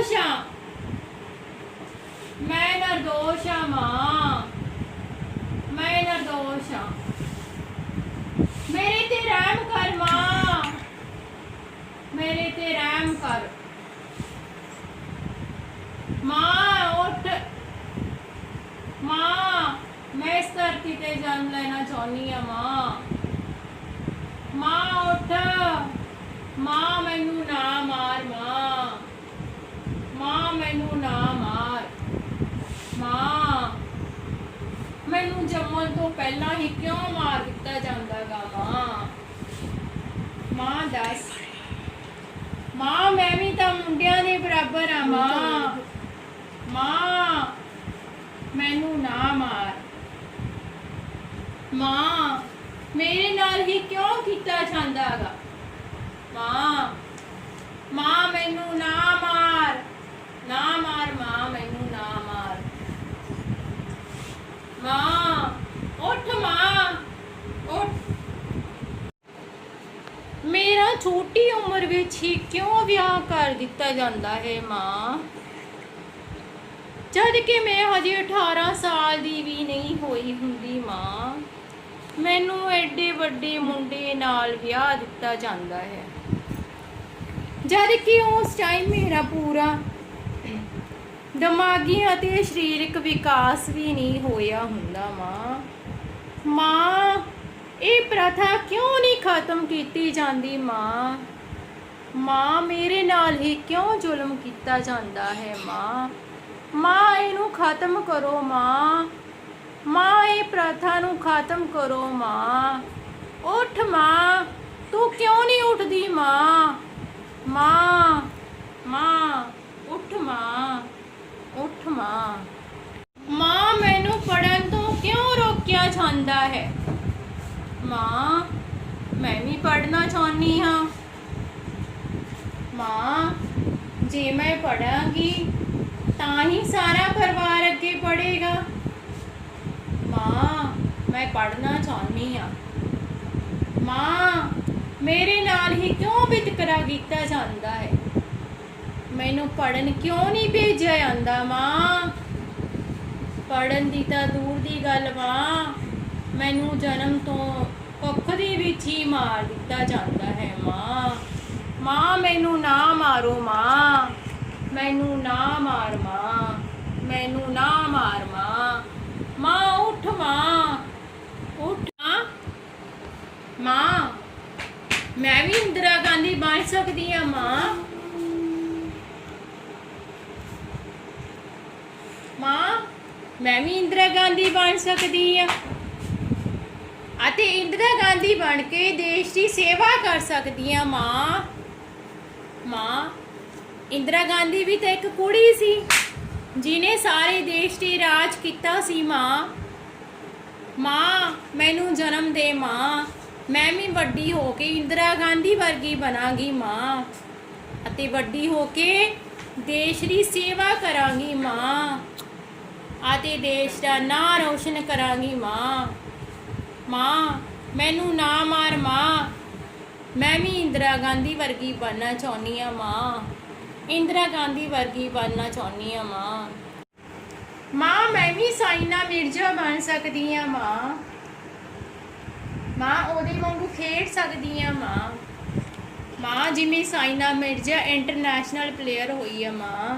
निर्दोष हाँ, मैं निर्दोष हाँ मां, मैं निर्दोष हाँ। मेरे ते रहम कर मां, मेरे ते रहम कर मां। उठ मां, मैं इस धरती ते जन्म लेना चाहनी हाँ मां। मां उठ मां, मैनू ना मार मां, मां मैनू ना मार मां। मैनू जम्मण तो पहला ही क्यों मार दिता जांदा गा मां? मां दस मां, मैं भी तो मुंडियां दे बराबर हाँ मां। मां मैनू ना मार मां, मेरे नाल ही क्यों कीता जांदा गा मां? मां मैनू ना मार, ना मार मां, मैनू ना मार मां। उठ मां, उठ। मेरा छोटी उम्र विच ही क्यों विआह कर दिता जांदा है मां? जद कि मैं हजे 18 साल दी भी नहीं होई हुंदी मां, मैनू एडे वड्डे मुंडे नाल विआह दिता जांदा है। जद कि उस टाइम मेरा पूरा दिमागी ਅਤੇ ਸਰੀਰਕ विकास भी नहीं होया हुंदा मां। मां, ये प्रथा क्यों नहीं खत्म की जाती मां? मां, मेरे नाल ही क्यों जुल्म किया जाता है मां? मां, इनू खत्म करो मां, मां ये प्रथा नू खत्म करो मां। उठ मां, तू क्यों नहीं उठदी मां? मां, मां उठ मां, उठ मां। मां, मैनू पढ़न तो क्यों रोकिया जाता है मां? मैं भी पढ़ना चाहनी हाँ मां। जे मैं पढ़ांगी तां ही सारा परिवार अगे पढ़ेगा मां। मैं पढ़ना चाहनी हाँ मां। मेरे नाल ही क्यों वितकरा किया जाता है? मैनू पढ़न क्यों नहीं भेजा जाता मां? पढ़न की तो दूर की गल मां, मैनू जन्म तो कुख दी विच ही मार दिता जाता है मां। मां, मैनू ना मारो मां, मैनू ना मार मां, मैनू ना मार मां। मां उठ मां, उठ मां। मां, मैं भी इंदिरा गांधी बन सकती हाँ मां। मां, मैं भी इंदिरा गांधी बन सकती हाँ ਅਤੇ इंदिरा गांधी बन के देश की सेवा कर सकती हाँ मां। मां, इंदिरा गांधी भी तो एक कुड़ी सी जिन्हें सारे देश की राज किया सी मां। मां, मैनू जन्म दे मां, मैं भी वड्डी हो के इंदिरा गांधी वर्गी बनांगी मां ਅਤੇ वड्डी हो के देश की सेवा करांगी मां ਅਤੇ देश का नां रोशन करांगी मां। मां, मैनू ना मार मां, मैं भी इंदिरा गांधी वर्गी बनना चाहनी हाँ मां। इंदिरा गांधी वर्गी बनना चाहनी हाँ मां। मां, मैं भी साइना मिर्जा बन सकती हाँ मां। मां, ओदे वांगू खेड सकती हाँ मां। मां, जिमें साइना मिर्जा इंटरनेशनल प्लेयर हुई है मां,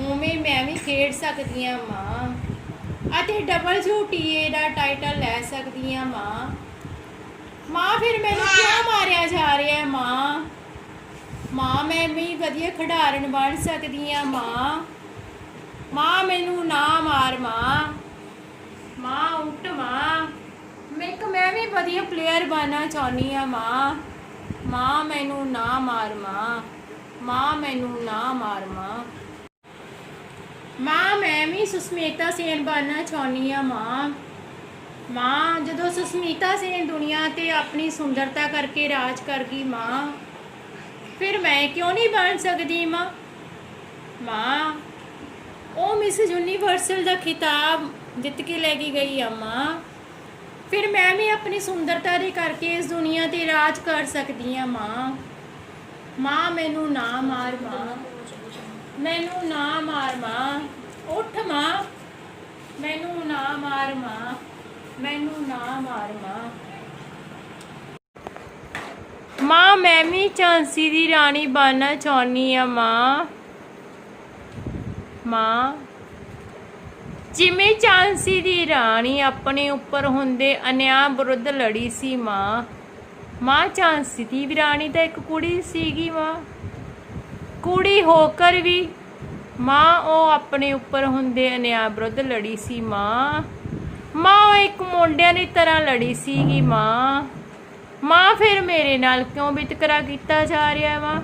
उवें मैं भी खेड सकती हाँ मां ਅਤੇ WTA ਦਾ ਟਾਈਟਲ ਲੈ ਸਕਦੀ ਹਾਂ ਮਾਂ। ਮਾਂ, ਫਿਰ ਮੈਨੂੰ ਕਿਉਂ ਮਾਰਿਆ ਜਾ ਰਿਹਾ ਹੈ ਮਾਂ? ਮਾਂ, ਮੈਂ ਵੀ ਵਧੀਆ ਖਿਡਾਰਨ ਬਣ ਸਕਦੀ ਹਾਂ ਮਾਂ। ਮਾਂ, ਮੈਨੂੰ ਨਾ ਮਾਰ ਮਾਂ। ਮਾਂ ਉੱਠ ਮਾਂ, ਮੈਂ ਵੀ ਵਧੀਆ ਪਲੇਅਰ ਬਣਨਾ ਚਾਹੁੰਦੀ ਹਾਂ ਮਾਂ। ਮਾਂ, ਮੈਨੂੰ ਨਾ ਮਾਰ ਮਾਂ। ਮਾਂ, ਮੈਨੂੰ ਨਾ ਮਾਰ ਮਾਂ। मां, मैं भी सुस्मिता सेन बनना चाहनी हाँ मां। मां, जदों सुस्मिता सेन दुनिया ते अपनी सुंदरता करके राज कर गई मां, फिर मैं क्यों नहीं बन सकती मां? मां, वो मिस यूनीवर्सल का खिताब जित के लेके गई आ मां, फिर मैं भी अपनी सुंदरता दे करके इस दुनिया ते राज कर सकती हाँ मां। मां, मैनू ना मार मां। ਮੈਨੂੰ ਨਾ ਮਾਰ ਮਾਂ, ਉੱਠ ਮਾਂ, ਮੈਨੂੰ ਨਾ ਮਾਰ ਮਾਂ, ਮੈਨੂੰ ਨਾ ਮਾਰ ਮਾਂ। ਮਾਂ ਮੈਂ ਵੀ ਝਾਂਸੀ ਦੀ ਰਾਣੀ ਬਣਨਾ ਚਾਹੁੰਦੀ ਆ ਮਾਂ। ਮਾਂ ਜਿਵੇਂ ਝਾਂਸੀ ਦੀ ਰਾਣੀ ਆਪਣੇ ਉੱਪਰ ਹੁੰਦੇ ਅਨਿਆਂ ਵਿਰੁੱਧ ਲੜੀ ਸੀ ਮਾਂ। ਮਾਂ ਝਾਂਸੀ ਦੀ ਰਾਣੀ ਤਾਂ ਇੱਕ ਕੁੜੀ ਸੀਗੀ ਮਾਂ। ਕੁੜੀ ਹੋकर ਵੀ ਮਾਂ ਉਹ ਆਪਣੇ ਉੱਪਰ ਹੁੰਦੇ ਅਨਿਆਂ ਵਿਰੁੱਧ ਲੜੀ ਸੀ ਮਾਂ। ਮਾਂ ਉਹ ਇੱਕ ਮੁੰਡਿਆਂ ਦੀ ਤਰ੍ਹਾਂ ਲੜੀ ਸੀਗੀ ਮਾਂ। ਮਾਂ ਫਿਰ ਮੇਰੇ ਨਾਲ ਕਿਉਂ ਵਿਤਕਰਾ ਕੀਤਾ ਜਾ ਰਿਹਾ ਵਾ।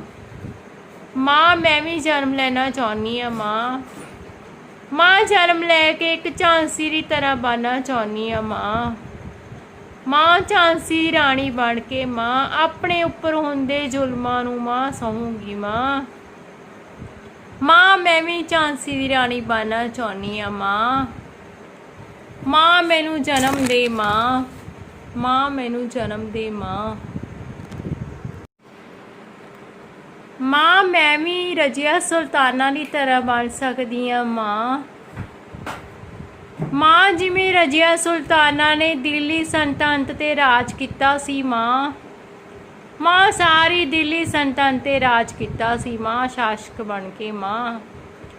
ਮਾਂ ਮੈਂ ਵੀ ਜਨਮ ਲੈਣਾ ਚਾਹੁੰਦੀ ਆ ਮਾਂ। ਮਾਂ ਜਨਮ ਲੈ ਕੇ ਇੱਕ ਝਾਂਸੀ ਦੀ ਤਰ੍ਹਾਂ ਬਣਨਾ ਚਾਹੁੰਦੀ ਆ ਮਾਂ। ਮਾਂ ਝਾਂਸੀ ਦੀ ਰਾਣੀ ਬਣ ਕੇ ਮਾਂ ਆਪਣੇ ਉੱਪਰ ਹੁੰਦੇ ਜ਼ੁਲਮਾਂ ਨੂੰ ਮਾਂ ਸਹੂੰਗੀ ਮਾਂ। ਮਾਂ ਮੈਂ ਵੀ ਝਾਂਸੀ ਦੀ ਰਾਣੀ ਬਣਨਾ ਚਾਹੁੰਦੀ ਆ ਮਾਂ। ਮਾਂ ਮੈਨੂੰ ਜਨਮ ਦੇ ਮਾਂ। ਮਾਂ ਮੈਨੂੰ ਜਨਮ ਦੇ ਮਾਂ। ਮਾਂ ਮੈਂ ਵੀ ਰਜੀਆ ਸੁਲਤਾਨਾ ਦੀ ਤਰ੍ਹਾਂ ਬਣ ਸਕਦੀ ਆ ਮਾਂ। ਮਾਂ ਜਿਵੇਂ ਰਜੀਆ ਸੁਲਤਾਨਾ ਨੇ ਦਿੱਲੀ ਸਲਤਨਤ ਤੇ ਰਾਜ ਕੀਤਾ ਸੀ ਮਾਂ। ਮਾਂ ਸਾਰੀ ਦਿੱਲੀ ਸਲਤਨਤ ਤੇ ਰਾਜ ਕੀਤਾ ਸੀ ਮਾਂ ਸ਼ਾਸਕ ਬਣ ਕੇ ਮਾਂ।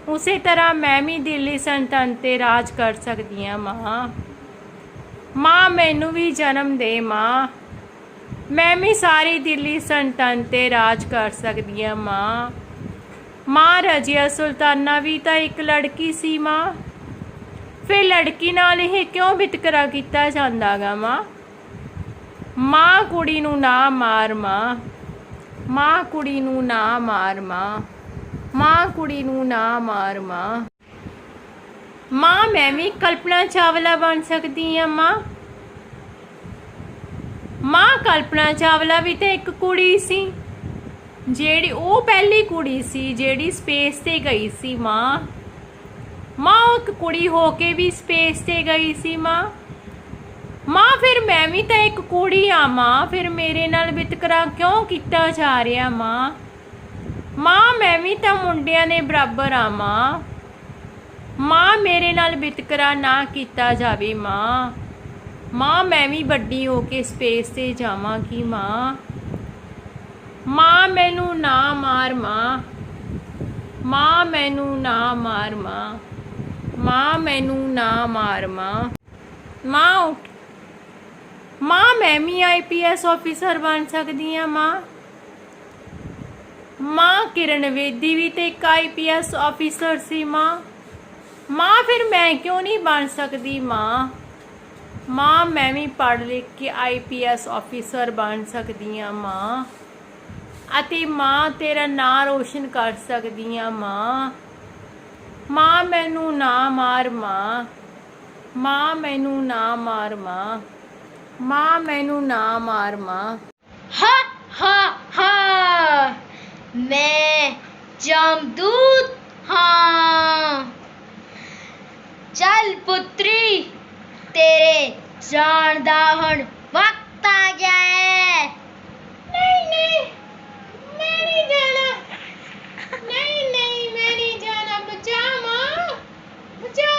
ਉਸੇ ਤਰ੍ਹਾਂ ਮੈਂ ਵੀ ਦਿੱਲੀ ਸਲਤਨਤ ਤੇ ਰਾਜ ਕਰ ਸਕਦੀ ਆ ਮਾਂ। ਮਾਂ ਮੈਨੂੰ ਵੀ ਜਨਮ ਦੇ ਮਾਂ। ਮੈਂ ਵੀ ਸਾਰੀ ਦਿੱਲੀ ਸਲਤਨਤ ਤੇ ਰਾਜ ਕਰ ਸਕਦੀ ਆ ਮਾਂ। ਮਾਂ ਰਜੀਆ ਸੁਲਤਾਨਾ ਵੀ ਤਾਂ ਇੱਕ ਲੜਕੀ ਸੀ ਮਾਂ। ਫਿਰ ਲੜਕੀ ਨਾਲ ਇਹ ਕਿਉਂ ਵਿਤਕਰਾ ਕੀਤਾ ਜਾਂਦਾ ਗਾ ਮਾਂ। ਮਾਂ ਕੁੜੀ ਨੂੰ ਨਾ ਮਾਰ ਮਾਂ। ਮਾਂ ਕੁੜੀ ਨੂੰ ਨਾ ਮਾਰ ਮਾਂ। ਮਾਂ ਕੁੜੀ ਨੂੰ ਨਾ ਮਾਰ ਮਾਂ। ਮਾਂ ਮੈਂ ਵੀ ਕਲਪਨਾ ਚਾਵਲਾ ਬਣ ਸਕਦੀ ਆ ਮਾਂ। ਮਾਂ ਕਲਪਨਾ ਚਾਵਲਾ ਵੀ ਤਾਂ ਇੱਕ ਕੁੜੀ ਸੀ ਜਿਹੜੀ ਉਹ ਪਹਿਲੀ ਕੁੜੀ ਸੀ ਜਿਹੜੀ ਸਪੇਸ ਤੇ ਗਈ ਸੀ ਮਾਂ। ਮਾਂ ਉਹ ਇੱਕ ਕੁੜੀ ਹੋ ਕੇ ਵੀ ਸਪੇਸ ਤੇ ਗਈ ਸੀ ਮਾਂ। ਮਾਂ ਫਿਰ ਮੈਂ ਵੀ ਤਾਂ ਇੱਕ ਕੁੜੀ ਆ ਮਾਂ। ਫਿਰ ਮੇਰੇ ਨਾਲ ਵਿਤਕਰਾ ਕਿਉਂ ਕੀਤਾ ਜਾ ਰਿਹਾ ਮਾਂ। ਮਾਂ ਮੈਂ ਵੀ ਤਾਂ ਮੁੰਡਿਆਂ ਦੇ ਬਰਾਬਰ ਆ ਮਾਂ। ਮਾਂ ਮੇਰੇ ਨਾਲ ਵਿਤਕਰਾ ਨਾ ਕੀਤਾ ਜਾਵੇ ਮਾਂ। ਮਾਂ ਮੈਂ ਵੀ ਵੱਡੀ ਹੋ ਕੇ ਸਪੇਸ ਤੇ ਜਾਵਾਂਗੀ ਮਾਂ। ਮਾਂ ਮੈਨੂੰ ਨਾ ਮਾਰ ਮਾਂ। ਮਾਂ ਮੈਨੂੰ ਨਾ ਮਾਰ ਮਾਂ। ਮਾਂ ਮੈਨੂੰ ਨਾ ਮਾਰ ਮਾਂ। ਮਾਂ ਉੱਠ। ਮਾਂ ਮੈਂ ਵੀ IPS ਆਫਿਸਰ ਬਣ ਸਕਦੀ ਆ ਮਾਂ। ਮਾਂ ਕਿਰਨ ਵੇਦੀ ਵੀ ਤੇ ਇੱਕ IPS ਆਫਿਸਰ ਸੀ ਮਾਂ। ਮਾਂ ਫਿਰ ਮੈਂ ਕਿਉਂ ਨਹੀਂ ਬਣ ਸਕਦੀ ਮਾਂ। ਮਾਂ ਮੈਂ ਵੀ ਪੜ੍ਹ ਲਿਖ ਕੇ IPS ਆਫਿਸਰ ਬਣ ਸਕਦੀ ਆ ਮਾਂ। ਅਤੇ ਮਾਂ ਤੇਰਾ ਨਾਂ ਰੋਸ਼ਨ ਕਰ ਸਕਦੀ ਆ ਮਾਂ। ਮਾਂ ਮੈਨੂੰ ਨਾ ਮਾਰ ਮਾਂ। ਮਾਂ ਮੈਨੂੰ ਨਾ ਮਾਰ ਮਾਂ। ਮਾਂ ਮੈਨੂੰ ਨਾ ਮਾਰ ਮਾਂ। हा हा हा मैं जमदूत हाँ। चल पुत्री तेरे जान दा हुण वक्त आ गया है। नहीं नहीं मैं नहीं जाना। नहीं नहीं मैं नहीं जाना। बचा माँ बचा।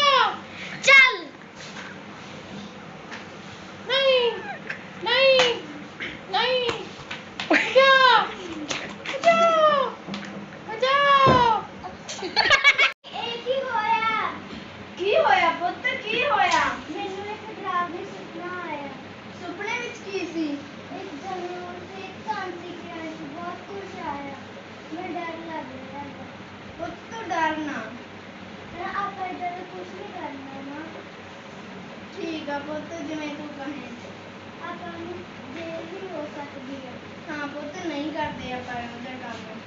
चल नहीं नहीं नहीं बचाओ बचाओ बचाओ। की होया पुੱਤ की होया। ਮੈਨੂੰ ਇੱਕ ਡਰਾਵਨੀ ਸੁਪਨਾ ਆਇਆ। ਸੁਪਨੇ ਵਿੱਚ ਕੀ ਸੀ। ਇੱਕ ਜੰਗਲ ਤੇ ਇੱਕ ਤਾਂਤਰਿਕ ਆਇਆ ਸੀ। ਬਹੁਤ ਕੁਝ ਆਇਆ। ਮੈਂ ਡਰ ਲੱਗ ਰਿਹਾ था। ਪੁੱਤ ਤੂੰ ਡਰਨਾ। ਆਪਾਂ ਇਧਰ ਕੁਝ ਨਹੀਂ ਕਰਨਾ ਨਾ। ਠੀਕ ਆ ਪੁੱਤ ਜਿਵੇਂ ਤੂੰ ਕਹੇ। ਆਪਾਂ ਨੂੰ ਦੇਰ ਵੀ ਹੋ ਸਕਦੀ ਹੈ। ਹਾਂ ਪੁੱਤ ਨਹੀਂ ਕਰਦੇ ਆਪਾਂ ਉਹਦਾ ਕੰਮ।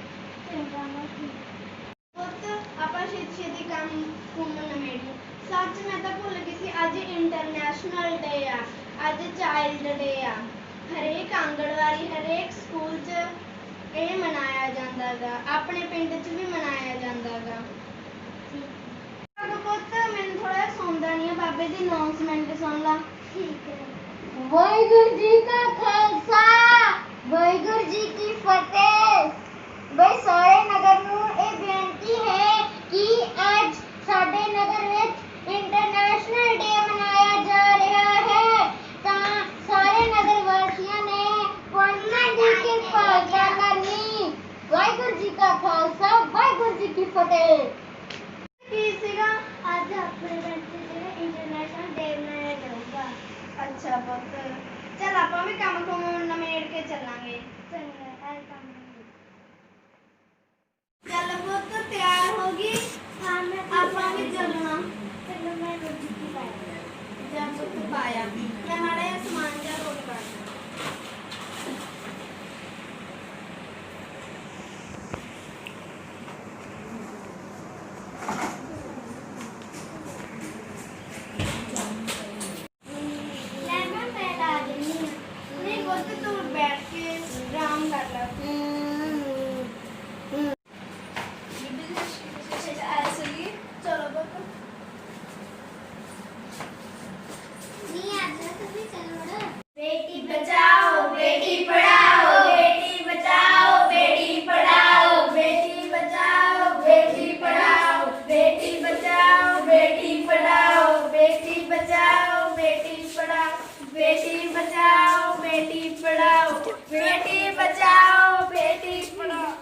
ਚੰਗਾ ਨਾ ਠੀਕ। ਪੁੱਤ ਆਪਾਂ ਛੇਤੀ ਕੰਮ ਘੁੰਮਣ ਨਮੇੜੀ। ਸੱਚ ਮੈਂ ਤਾਂ ਭੁੱਲ ਗਈ ਸੀ ਅੱਜ ਇੰਟਰਨੈਸ਼ਨਲ ਡੇ ਆ। ਅੱਜ ਚਾਈਲਡ ਡੇ ਆ। ਹਰੇਕ ਆਂਗਣਵਾੜੀ ਹਰੇਕ ਸਕੂਲ 'ਚ ਇਹ ਮਨਾਇਆ ਜਾਂਦਾ ਗਾ। ਆਪਣੇ ਪਿੰਡ 'ਚ ਵੀ ਮਨਾਇਆ ਜਾਂਦਾ ਗਾ। ਪੁੱਤ ਮੈਨੂੰ ਥੋੜਾ ਸੌਂਦਾ ਨਹੀਂ ਆ। ਬਾਬੇ ਦੀ ਅਨਾਉਂਸਮੈਂਟ ਸੁਣ ਲਾ। ਠੀਕ ਹੈ। ਵਾਹਿਗੁਰੂ ਜੀ ਕਾ ਖਾਲਸਾ ਵਾਹਿਗੁਰੂ ਜੀ ਕੀ ਫਤਿਹ। ਬਈ ਸਾਰੇ ਨਗਰ ਨੂੰ ਇਹ ਬੇਨਤੀ ਹੈ ਜੀ ਕੀ ਫਤਿਹ। ਕੀ ਸੀਗਾ? ਅੱਜ ਆਪਣੇ ਪਿੰਡ 'ਚ ਜਿਹੜਾ ਇੰਟਰਨੈਸ਼ਨਲ ਡੇ ਮਨਾਇਆ ਜਾਊਗਾ। ਅੱਛਾ ਪੁੱਤ, ਚੱਲ ਆਪਾਂ ਵੀ ਕੰਮ ਨਿਬੇੜ ਕੇ ਚੱਲਾਂਗੇ। ਚੰਗਾ, ਇਹ ਕੰਮ ਚੱਲ ਪੁੱਤ, ਤਿਆਰ ਹੋ ਗਈ? ਹਾਂ ਮੈਂ ਆਪਾਂ ਵੀ ਚੱਲਣਾ। ਚਲੋ ਮੈਂ ਰੋਟੀ ਕੀ ਪਾਇਆ ਜਾਂ ਪੁੱਤ ਪਾਇਆ। ਮੈਂ ਮਾੜਾ ਜਿਹਾ ਸਮਾਨ ਜਿਹਾ ਰੋਲ ਕਰਨਾ। बेटी बचाओ बेटी पढ़ाओ, बेटी बचाओ बेटी पढ़ाओ, बेटी बचाओ बेटी पढ़ाओ, बेटी बचाओ बेटी पढ़ाओ, बेटी बचाओ बेटी पढ़ाओ, बेटी बचाओ बेटी पढ़ाओ, बेटी बचाओ बेटी पढ़ाओ।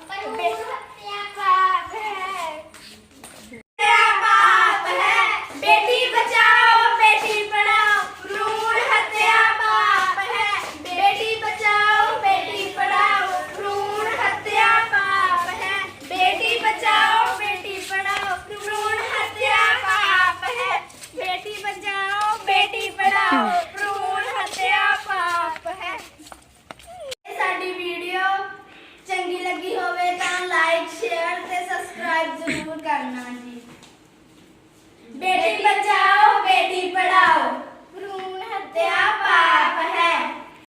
पाप है बेटी बचाओ बेटी पढ़ाओ, भ्रूण हत्या पाप है। बेटी बचाओ बेटी पढ़ाओ, भ्रूण हत्या पाप है। बेटी बचाओ बेटी पढ़ाओ, भ्रूण हत्या पाप है। बेटी बचाओ बेटी पढ़ाओ, भ्रूण हत्या पाप है। ਇਹ ਸਾਡੀ ਵੀਡੀਓ ਚੰਗੀ ਲੱਗੀ ਹੋਵੇ ਤਾਂ ਲਾਈਕ ਸ਼ੇਅਰ ਤੇ ਸਬਸਕ੍ਰਾਈਬ ਜ਼ਰੂਰ ਕਰਨਾ ਜੀ।